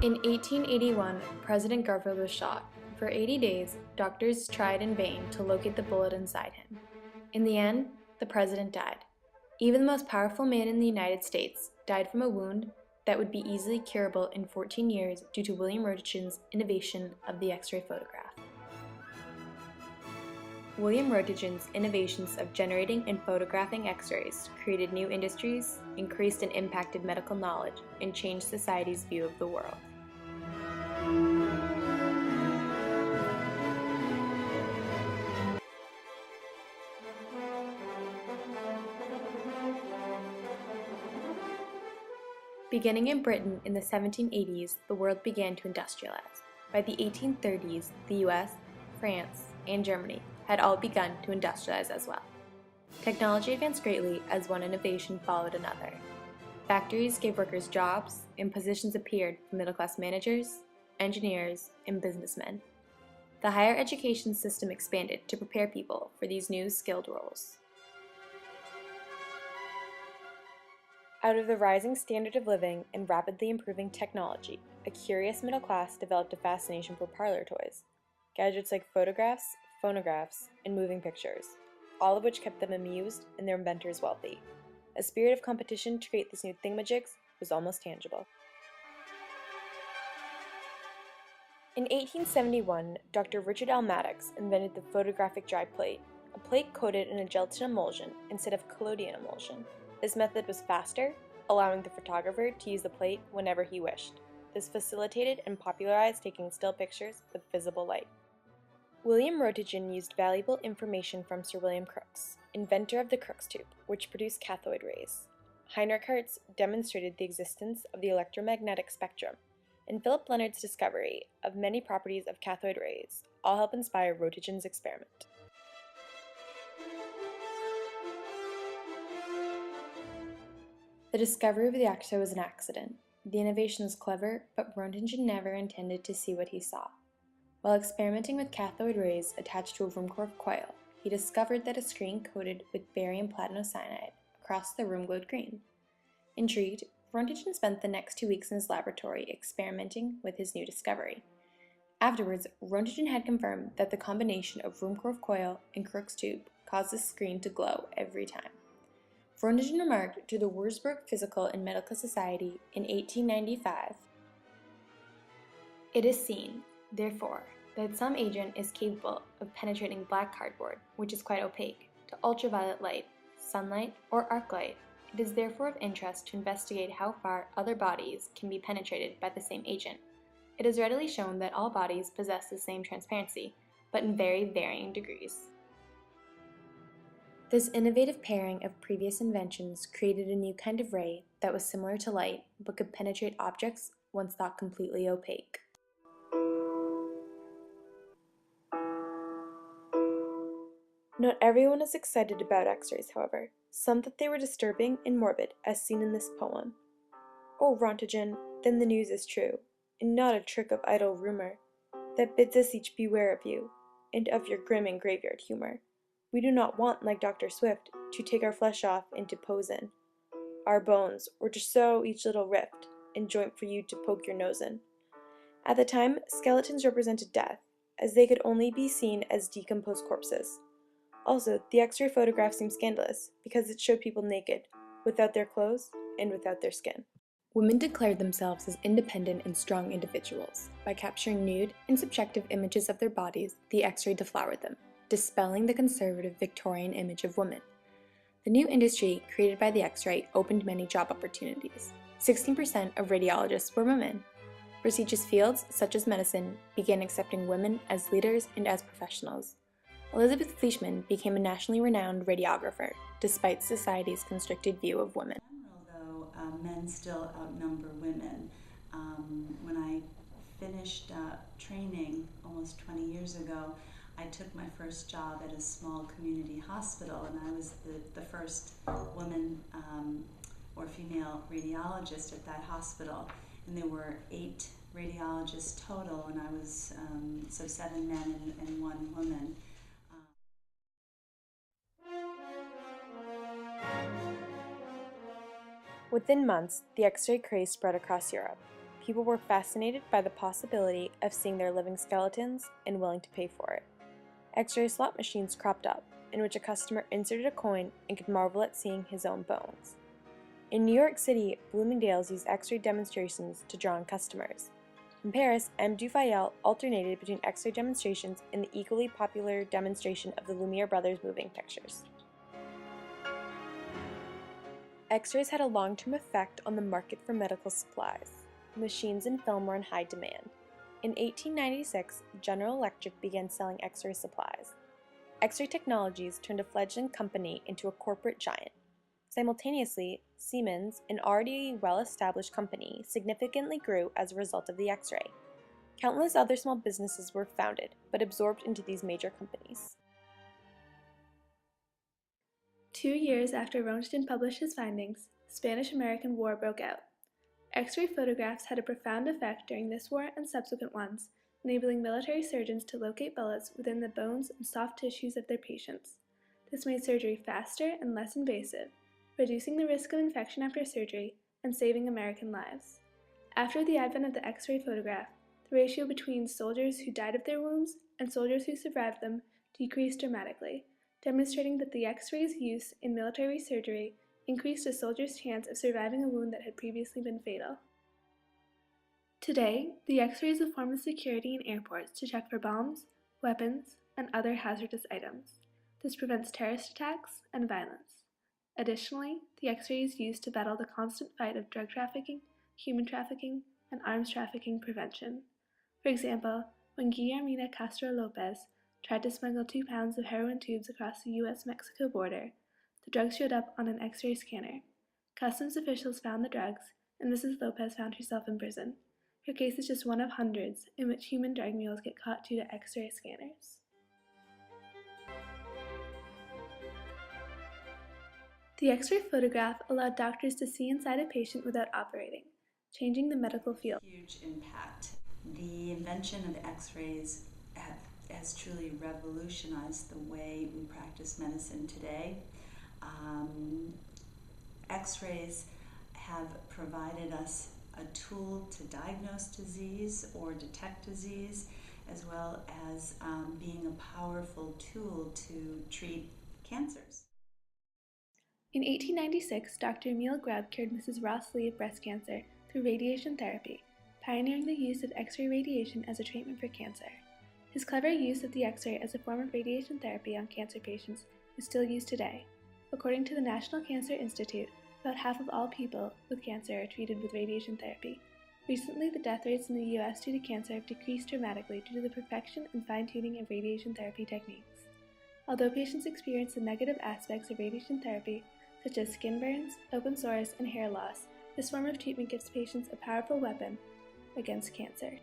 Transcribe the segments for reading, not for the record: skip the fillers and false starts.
In 1881, President Garfield was shot. For 80 days, doctors tried in vain to locate the bullet inside him. In the end, the president died. Even the most powerful man in the United States died from a wound that would be easily curable in 14 years due to William Roentgen's innovation of the X-ray photograph. William Roentgen's innovations of generating and photographing X-rays created new industries, increased and impacted medical knowledge, and changed society's view of the world. Beginning in Britain in the 1780s, the world began to industrialize. By the 1830s, the US, France, and Germany had all begun to industrialize as well. Technology advanced greatly as one innovation followed another. Factories gave workers jobs, and positions appeared for middle-class managers, engineers, and businessmen. The higher education system expanded to prepare people for these new skilled roles. Out of the rising standard of living and rapidly improving technology, a curious middle class developed a fascination for parlor toys, gadgets like photographs, phonographs, and moving pictures, all of which kept them amused and their inventors wealthy. A spirit of competition to create these new thingamajigs was almost tangible. In 1871, Dr. Richard L. Maddox invented the photographic dry plate, a plate coated in a gelatin emulsion instead of collodion emulsion. This method was faster, allowing the photographer to use the plate whenever he wished. This facilitated and popularized taking still pictures with visible light. William Roentgen used valuable information from Sir William Crookes, inventor of the Crookes tube, which produced cathode rays. Heinrich Hertz demonstrated the existence of the electromagnetic spectrum, and Philip Leonard's discovery of many properties of cathode rays all help inspire Roentgen's experiment. The discovery of the X-ray was an accident. The innovation was clever, but Roentgen never intended to see what he saw. While experimenting with cathode rays attached to a Ruhmkorff coil, he discovered that a screen coated with barium platinocyanide across the room glowed green. Intrigued, Roentgen spent the next 2 weeks in his laboratory experimenting with his new discovery. Afterwards, Roentgen had confirmed that the combination of Ruhmkorff coil and Crookes tube caused the screen to glow every time. Roentgen remarked to the Wurzburg Physical and Medical Society in 1895, "It is seen, therefore, that some agent is capable of penetrating black cardboard, which is quite opaque, to ultraviolet light, sunlight, or arc light. It is therefore of interest to investigate how far other bodies can be penetrated by the same agent. It is readily shown that all bodies possess the same transparency, but in very varying degrees." This innovative pairing of previous inventions created a new kind of ray that was similar to light but could penetrate objects once thought completely opaque. Not everyone is excited about X-rays, however. Some thought they were disturbing and morbid, as seen in this poem. "O Roentgen, then the news is true, and not a trick of idle rumor, that bids us each beware of you, and of your grim and graveyard humor. We do not want, like Dr. Swift, to take our flesh off and to pose in our bones, or to sew each little rift and joint for you to poke your nose in." At the time, skeletons represented death, as they could only be seen as decomposed corpses. Also, the X-ray photograph seemed scandalous because it showed people naked, without their clothes and without their skin. Women declared themselves as independent and strong individuals. By capturing nude and subjective images of their bodies, the X-ray deflowered them, dispelling the conservative Victorian image of women. The new industry created by the X-ray opened many job opportunities. 16% of radiologists were women. Prestigious fields, such as medicine, began accepting women as leaders and as professionals. Elizabeth Fleischmann became a nationally renowned radiographer, despite society's constricted view of women. Though men still outnumber women. When I finished training almost 20 years ago, I took my first job at a small community hospital, and I was the first woman or female radiologist at that hospital. And there were 8 radiologists total, and I was, so 7 men and 1 woman. Within months, the X-ray craze spread across Europe. people were fascinated by the possibility of seeing their living skeletons and willing to pay for it. X-ray slot machines cropped up, in which a customer inserted a coin and could marvel at seeing his own bones. In New York City, Bloomingdale's used X-ray demonstrations to draw in customers. In Paris, M. Dufayel alternated between X-ray demonstrations and the equally popular demonstration of the Lumiere brothers' moving pictures. X-rays had a long-term effect on the market for medical supplies. Machines and film were in high demand. In 1896, General Electric began selling X-ray supplies. X-ray Technologies turned a fledgling company into a corporate giant. Simultaneously, Siemens, an already well-established company, significantly grew as a result of the X-ray. Countless other small businesses were founded, but absorbed into these major companies. 2 years after Röntgen published his findings, the Spanish-American War broke out. X-ray photographs had a profound effect during this war and subsequent ones, enabling military surgeons to locate bullets within the bones and soft tissues of their patients. This made surgery faster and less invasive, reducing the risk of infection after surgery and saving American lives. After the advent of the X-ray photograph, the ratio between soldiers who died of their wounds and soldiers who survived them decreased dramatically, demonstrating that the X-ray's use in military surgery increased a soldier's chance of surviving a wound that had previously been fatal. Today, the X-ray is a form of security in airports to check for bombs, weapons, and other hazardous items. This prevents terrorist attacks and violence. Additionally, the X-ray is used to battle the constant fight of drug trafficking, human trafficking, and arms trafficking prevention. For example, when Guillermina Castro Lopez tried to smuggle 2 pounds of heroin tubes across the U.S.-Mexico border, the drugs showed up on an X-ray scanner. Customs officials found the drugs, and Mrs. Lopez found herself in prison. Her case is just one of hundreds in which human drug mules get caught due to X-ray scanners. The X-ray photograph allowed doctors to see inside a patient without operating, changing the medical field. Huge impact. The invention of X-rays has truly revolutionized the way we practice medicine today. X-rays have provided us a tool to diagnose disease or detect disease, as well as being a powerful tool to treat cancers. In 1896, Dr. Emil Grubb cured Mrs. Ross Lee of breast cancer through radiation therapy, pioneering the use of X-ray radiation as a treatment for cancer. His clever use of the X-ray as a form of radiation therapy on cancer patients is still used today. According to the National Cancer Institute, about half of all people with cancer are treated with radiation therapy. Recently, the death rates in the U.S. due to cancer have decreased dramatically due to the perfection and fine-tuning of radiation therapy techniques. Although patients experience the negative aspects of radiation therapy, such as skin burns, open sores, and hair loss, this form of treatment gives patients a powerful weapon against cancer.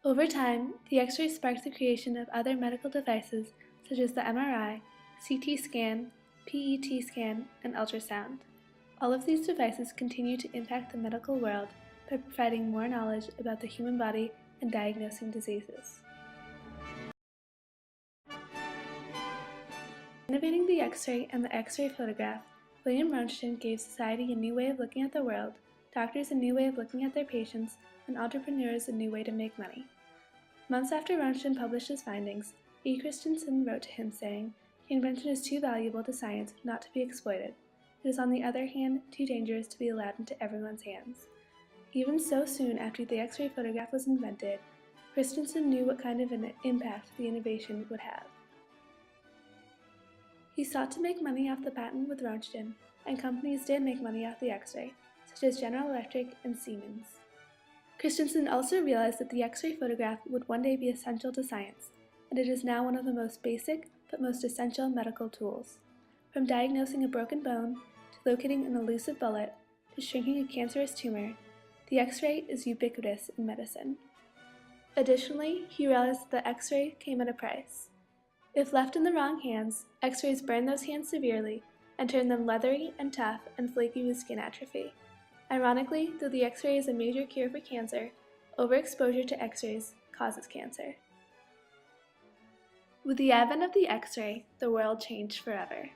Over time, the X-ray sparked the creation of other medical devices such as the MRI, CT scan, PET scan, and ultrasound. All of these devices continue to impact the medical world by providing more knowledge about the human body and diagnosing diseases. Innovating the X-ray and the X-ray photograph, William Röntgen gave society a new way of looking at the world, doctors a new way of looking at their patients, and entrepreneurs a new way to make money. Months after Röntgen published his findings, E. Christensen wrote to him saying, "The invention is too valuable to science not to be exploited. It is on the other hand too dangerous to be allowed into everyone's hands." Even so soon after the X-ray photograph was invented, Christensen knew what kind of an impact the innovation would have. He sought to make money off the patent with Röntgen, and companies did make money off the X-ray, such as General Electric and Siemens. Christensen also realized that the X-ray photograph would one day be essential to science, and it is now one of the most basic but most essential medical tools. From diagnosing a broken bone, to locating an elusive bullet, to shrinking a cancerous tumor, the X-ray is ubiquitous in medicine. Additionally, he realized that the X-ray came at a price. If left in the wrong hands, X-rays burn those hands severely and turn them leathery and tough and flaky with skin atrophy. Ironically, though the X-ray is a major cure for cancer, overexposure to X-rays causes cancer. With the advent of the X-ray, the world changed forever.